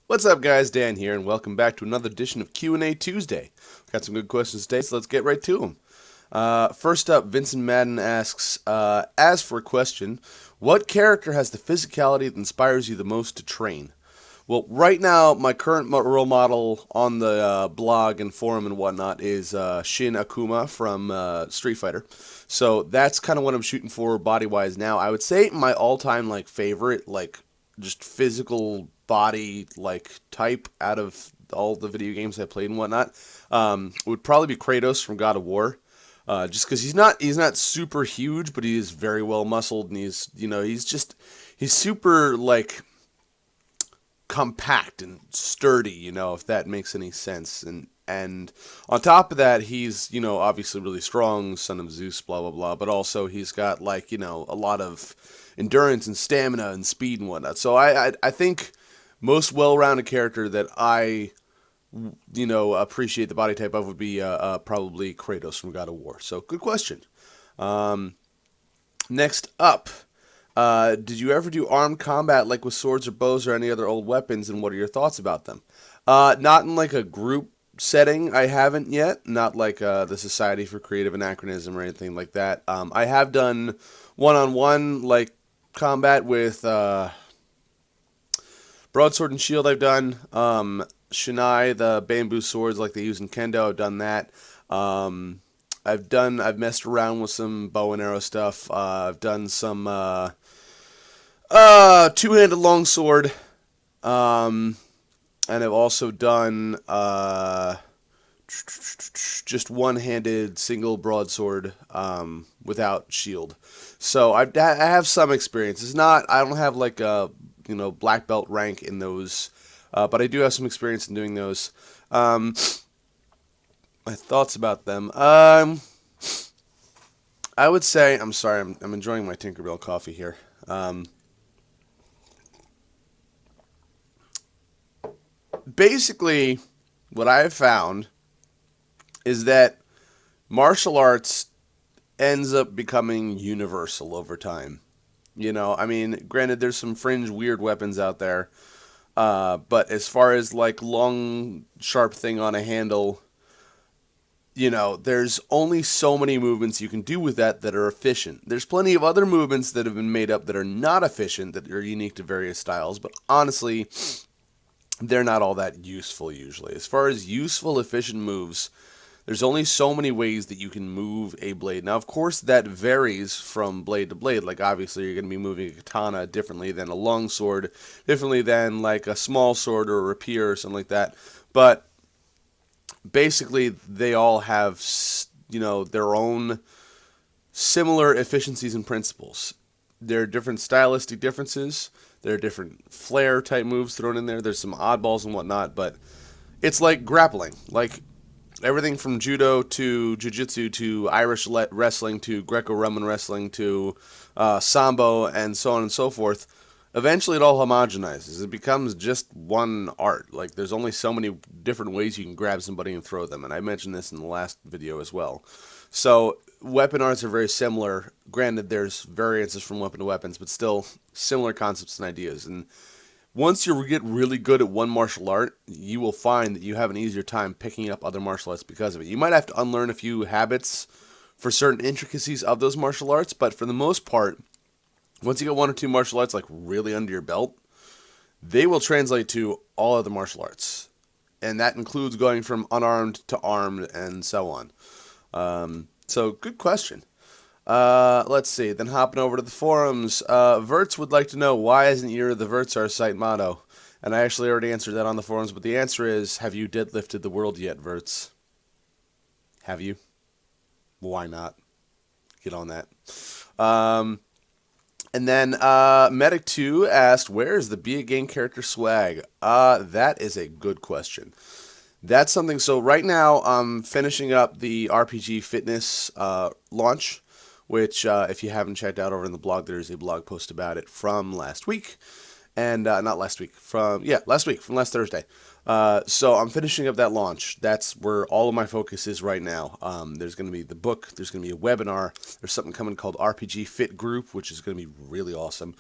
What's up, guys? Dan here, and welcome back to another edition of Q&A Tuesday. Got some good questions today, so let's get right to them. First up, Vincent Madden asks, as for a question, what character has the physicality that inspires you the most to train? Well, right now, my current role model on the blog and forum and whatnot is Shin Akuma from Street Fighter. So that's kind of what I'm shooting for body-wise now. I would say my all-time favorite, just physical body type out of all the video games I played and whatnot, would probably be Kratos from God of War. Just because he's not super huge, but he is very well muscled, and he's super compact and sturdy, if that makes any sense. And on top of that, he's, obviously really strong, son of Zeus, blah blah blah, but also he's got a lot of endurance and stamina and speed and whatnot. So I think most well-rounded character that I appreciate the body type of would be probably Kratos from God of War. So good question. Next up, did you ever do armed combat like with swords or bows or any other old weapons, and what are your thoughts about them? Not in a group setting, I haven't yet. Not like the Society for Creative Anachronism or anything like that. I have done one-on-one combat with broadsword and shield. I've done Shinai, the bamboo swords like they use in Kendo. I've done that. I've messed around with some bow and arrow stuff. I've done some two-handed longsword, and I've also done just one-handed single broadsword without shield. So I have some experience. I don't have a black belt rank in those, but I do have some experience in doing those. My thoughts about them. I would say, I'm sorry, I'm enjoying my Tinkerbell coffee here. Basically, what I have found is that martial arts ends up becoming universal over time. I mean, granted, there's some fringe weird weapons out there, but as far as long, sharp thing on a handle, there's only so many movements you can do with that are efficient. There's plenty of other movements that have been made up that are not efficient, that are unique to various styles, but honestly, they're not all that useful usually. As far as useful, efficient moves, there's only so many ways that you can move a blade. Now, of course, that varies from blade to blade. Obviously, you're going to be moving a katana differently than a long sword, differently than a small sword or a rapier or something like that. But basically, they all have, their own similar efficiencies and principles. There are different stylistic differences. There are different flair type moves thrown in there. There's some oddballs and whatnot, but it's like grappling. Everything from judo to jiu-jitsu to Irish wrestling to Greco-Roman wrestling to sambo and so on and so forth. Eventually, it all homogenizes. It becomes just one art. There's only so many different ways you can grab somebody and throw them, and I mentioned this in the last video as well. So, weapon arts are very similar. Granted, there's variances from weapon to weapons, but still similar concepts and ideas. And once you get really good at one martial art, you will find that you have an easier time picking up other martial arts because of it. You might have to unlearn a few habits for certain intricacies of those martial arts, but for the most part, once you get one or two martial arts really under your belt, they will translate to all other martial arts. And that includes going from unarmed to armed and so on. So, good question. Let's see. Then hopping over to the forums, Verttz would like to know, why isn't your the Verttz our site motto? And I actually already answered that on the forums, but the answer is, have you deadlifted the world yet, Verttz? Have you? Why not? Get on that. And then Medic2 asked, where is the Be a Game character swag? That is a good question. That's something, so right now I'm finishing up the RPG Fitness launch, which if you haven't checked out over in the blog, there's a blog post about it from last week. and not last week, from last Thursday. So I'm finishing up that launch. That's where all of my focus is right now. There's going to be the book. There's going to be a webinar. There's something coming called RPG Fit Group, which is going to be really awesome.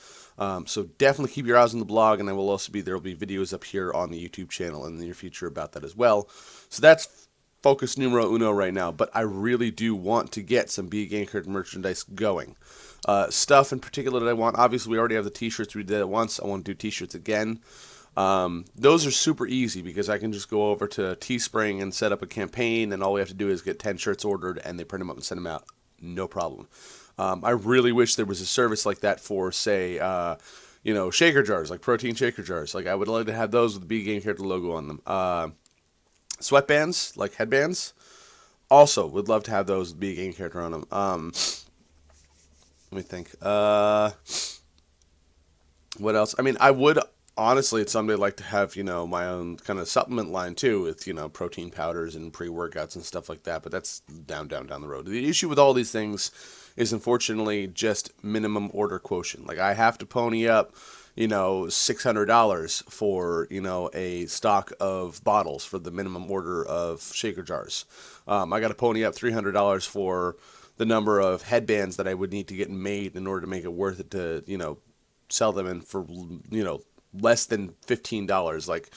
So definitely keep your eyes on the blog, and there will be videos up here on the YouTube channel in the near future about that as well. So that's focus numero uno right now. But I really do want to get some Be a Game Character merchandise going. Stuff in particular that I want. Obviously, we already have the T-shirts we did it once. I want to do T-shirts again. Those are super easy because I can just go over to Teespring and set up a campaign, and all we have to do is get 10 shirts ordered, and they print them up and send them out. No problem. I really wish there was a service like that for, say, shaker jars, like protein shaker jars. Like, I would like to have those with the Be Game Character logo on them. Sweatbands, like headbands, also would love to have those with Be a Game Character on them. Let me think. What else? I mean, I would honestly someday like to have, my own kind of supplement line too with, protein powders and pre-workouts and stuff like that. But that's down the road. The issue with all these things is unfortunately just minimum order quotient. Like, I have to pony up, $600 for, a stock of bottles for the minimum order of shaker jars. I got to pony up $300 for the number of headbands that I would need to get made in order to make it worth it to, sell them in for, less than $15. Like,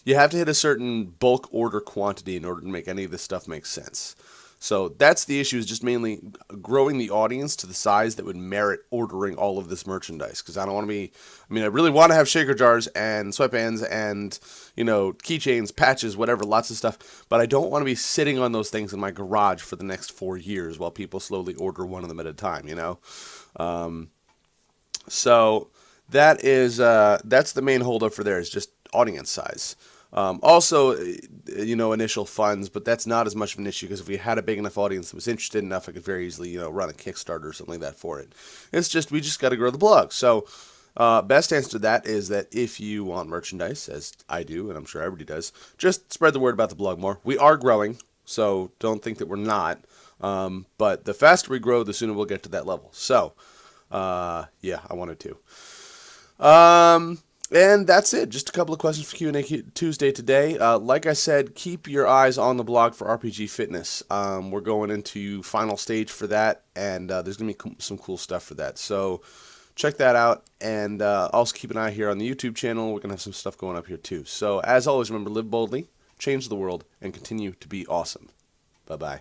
you have to hit a certain bulk order quantity in order to make any of this stuff make sense. So that's the issue, is just mainly growing the audience to the size that would merit ordering all of this merchandise. Because I don't want to be, I really want to have shaker jars and sweatbands and, keychains, patches, whatever, lots of stuff. But I don't want to be sitting on those things in my garage for the next 4 years while people slowly order one of them at a time, So that is, that's the main holdup for there, is just audience size. Also, initial funds, but that's not as much of an issue, because if we had a big enough audience that was interested enough, I could very easily, run a Kickstarter or something like that for it. It's just, we just got to grow the blog. So, best answer to that is that if you want merchandise, as I do, and I'm sure everybody does, just spread the word about the blog more. We are growing, so don't think that we're not. But the faster we grow, the sooner we'll get to that level. So, yeah, I wanted to. And that's it. Just a couple of questions for Q&A Tuesday today. Like I said, keep your eyes on the blog for RPG Fitness. We're going into final stage for that, and there's going to be some cool stuff for that. So check that out, and also keep an eye here on the YouTube channel. We're going to have some stuff going up here too. So as always, remember, live boldly, change the world, and continue to be awesome. Bye-bye.